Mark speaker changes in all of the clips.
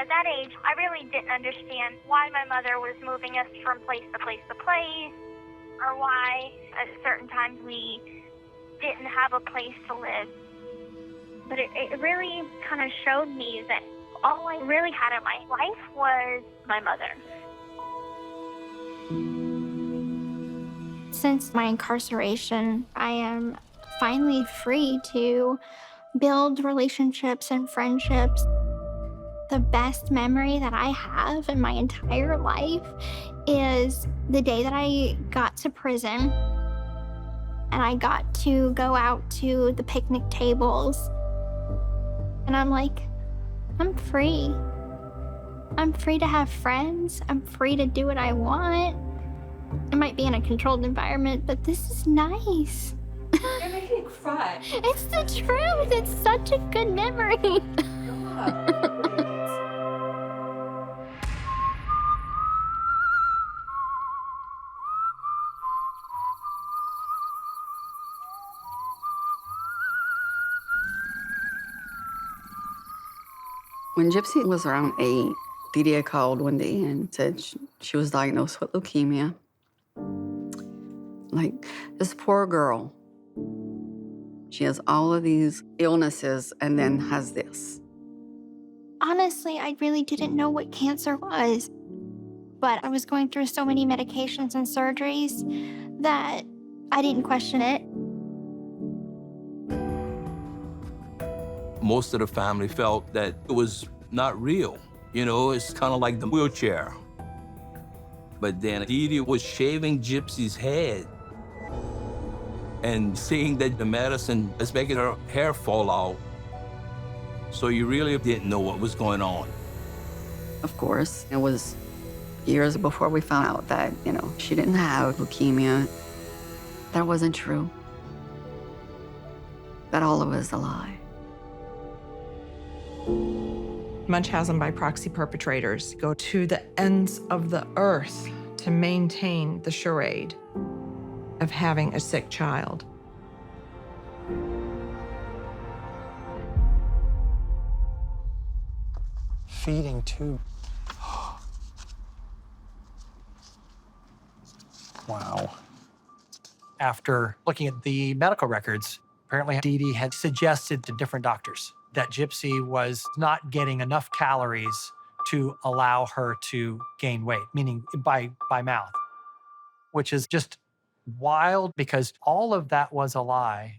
Speaker 1: At that age, I really didn't understand why my mother was moving us from place to place to place, or why at certain times we didn't have a place to live. But it really kind of showed me that all I really had in my life was my mother.
Speaker 2: Since my incarceration, I am finally free to build relationships and friendships. The best memory that I have in my entire life is the day that I got to prison and I got to go out to the picnic tables. And I'm like, I'm free. I'm free to have friends. I'm free to do what I want. I might be in a controlled environment, but this is nice.
Speaker 3: You're making me cry.
Speaker 2: It's the truth. It's such a good memory.
Speaker 4: When Gypsy was around 8, Dee Dee called one day and said she was diagnosed with leukemia. Like, this poor girl, she has all of these illnesses and then has this.
Speaker 2: Honestly, I really didn't know what cancer was, but I was going through so many medications and surgeries that I didn't question it.
Speaker 5: Most of the family felt that it was not real. You know, it's kind of like the wheelchair. But then Dee Dee was shaving Gypsy's head and seeing that the medicine is making her hair fall out. So you really didn't know what was going on.
Speaker 4: Of course, it was years before we found out that, she didn't have leukemia. That wasn't true. That all of it was a lie.
Speaker 3: Munchausen by proxy perpetrators go to the ends of the earth to maintain the charade of having a sick child.
Speaker 6: Feeding tube. Wow. After looking at the medical records, apparently Dee Dee had suggested to different doctors that Gypsy was not getting enough calories to allow her to gain weight, meaning by mouth, which is just wild because all of that was a lie.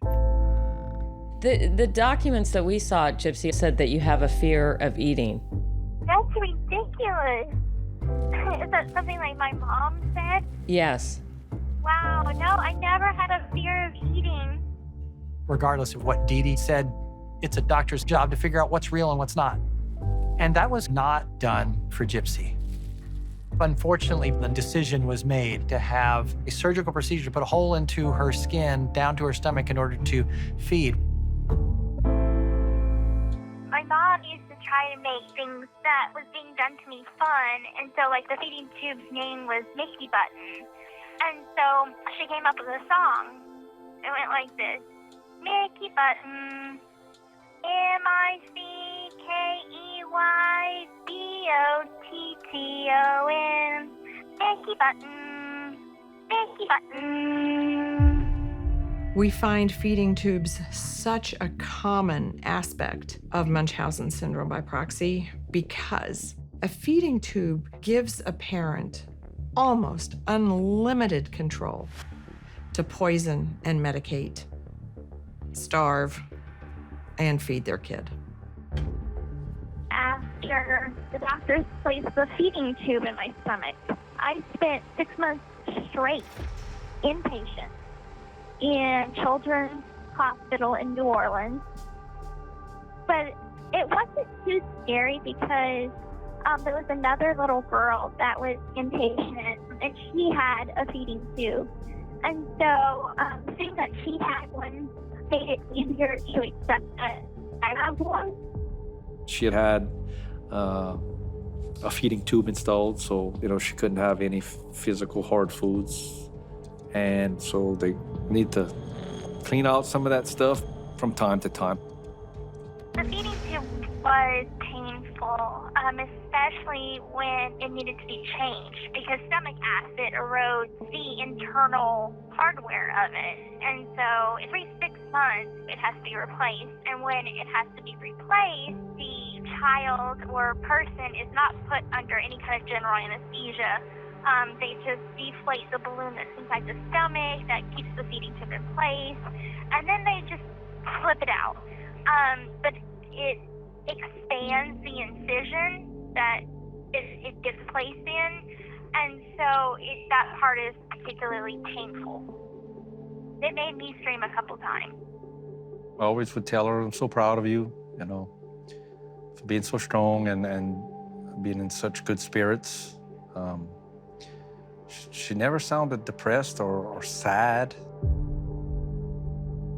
Speaker 7: The documents that we saw at Gypsy said that you have a fear of eating.
Speaker 1: That's ridiculous. Is that something like my mom said?
Speaker 7: Yes.
Speaker 1: Wow, no, I never had a fear of eating.
Speaker 6: Regardless of what Dee Dee said, it's a doctor's job to figure out what's real and what's not. And that was not done for Gypsy. Unfortunately, the decision was made to have a surgical procedure to put a hole into her skin down to her stomach in order to feed.
Speaker 1: My mom used to try to make things that was being done to me fun, and so like the feeding tube's name was Mickey Button. And so she came up with a song. It went like this: Mickey Button, MICKEYBOTTON, Mickey Button, Mickey Button.
Speaker 3: We find feeding tubes such a common aspect of Munchausen syndrome by proxy because a feeding tube gives a parent almost unlimited control to poison and medicate, starve, and feed their kid.
Speaker 1: After the doctors placed the feeding tube in my stomach, I spent 6 months straight inpatient in Children's Hospital in New Orleans. But it wasn't too scary because there was another little girl that was inpatient, and she had a feeding tube. And so seeing that she had one made it easier to accept that I have one.
Speaker 8: She had a feeding tube installed, so she couldn't have any physical hard foods, and so they need to clean out some of that stuff from time to time.
Speaker 1: The feeding tube was painful. painful, especially when it needed to be changed, because stomach acid erodes the internal hardware of it. And so every 6 months, it has to be replaced. And when it has to be replaced, the child or person is not put under any kind of general anesthesia. They just deflate the balloon that's inside the stomach that keeps the feeding tube in place, and then they just flip it out. But it expands the incision that it gets placed in, and so that part is particularly painful. It made me scream a couple times.
Speaker 8: I always would tell her, I'm so proud of you, for being so strong and being in such good spirits. She never sounded depressed or sad.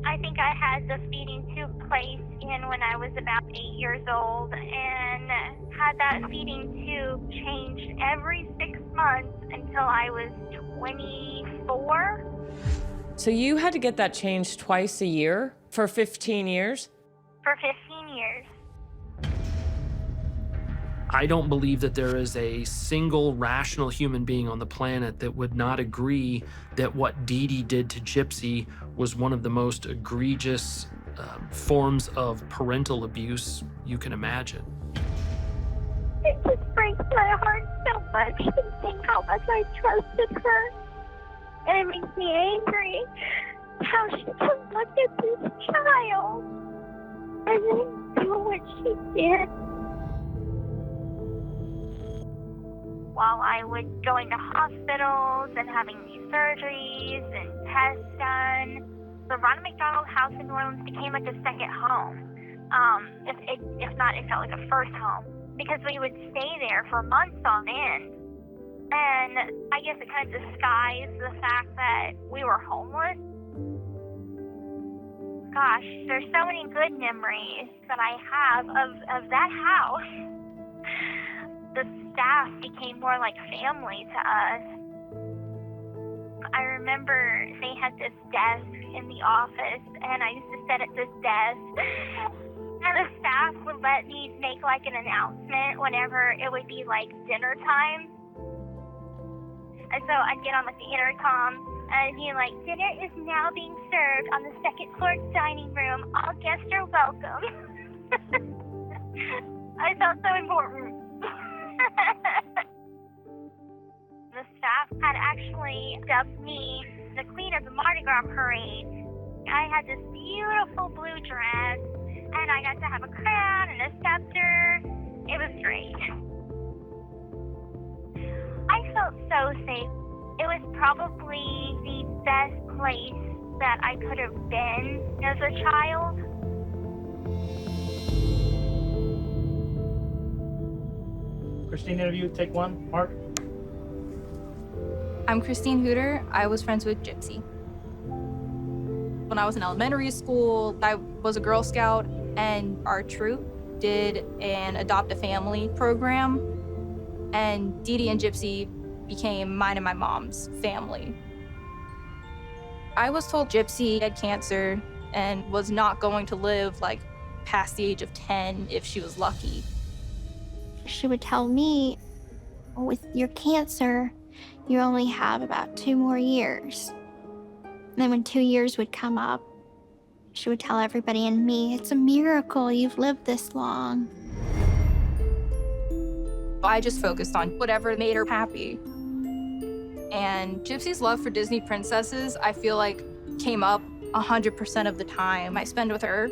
Speaker 1: I think I had the feeding tube placed in when I was about 8 years old, and had that feeding tube changed every 6 months until I was 24.
Speaker 7: So you had to get that changed twice a year for 15 years?
Speaker 1: For 15 years.
Speaker 9: I don't believe that there is a single rational human being on the planet that would not agree that what Dee Dee did to Gypsy was one of the most egregious forms of parental abuse you can imagine.
Speaker 1: It just breaks my heart so much to think how much I trusted her. And it makes me angry how she just looked at this child and then do what she did. While I was going to hospitals and having these surgeries and tests done, the Ronald McDonald House in New Orleans became like a second home. If not, it felt like a first home, because we would stay there for months on end. And I guess it kind of disguised the fact that we were homeless. Gosh, there's so many good memories that I have of that house. The staff became more like family to us. I remember they had this desk in the office, and I used to sit at this desk, and the staff would let me make like an announcement whenever it would be like dinner time. And so I'd get on like the intercom and I'd be like, dinner is now being served on the second floor dining room. All guests are welcome. I felt so important. The staff had actually dubbed me the queen of the Mardi Gras parade. I had this beautiful blue dress, and I got to have a crown and a scepter. It was great. I felt so safe. It was probably the best place that I could have been as a child.
Speaker 10: Christine, interview, take one. Mark?
Speaker 11: I'm Christine Hooter. I was friends with Gypsy. When I was in elementary school, I was a Girl Scout, and our troop did an Adopt a Family program, and Dee Dee and Gypsy became mine and my mom's family. I was told Gypsy had cancer and was not going to live like past the age of 10 if she was lucky.
Speaker 2: She would tell me, with your cancer, you only have about 2 more years. And then when 2 years would come up, she would tell everybody and me, it's a miracle you've lived this long.
Speaker 11: I just focused on whatever made her happy. And Gypsy's love for Disney princesses, I feel like, came up 100% of the time I spend with her.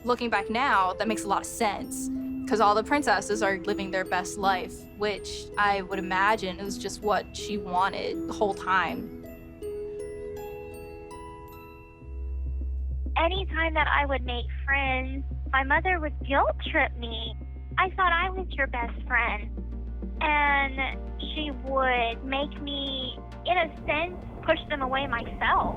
Speaker 11: Looking back now, that makes a lot of sense, because all the princesses are living their best life, which I would imagine was just what she wanted the whole time.
Speaker 1: Anytime that I would make friends, my mother would guilt trip me. I thought I was your best friend. And she would make me, in a sense, push them away myself.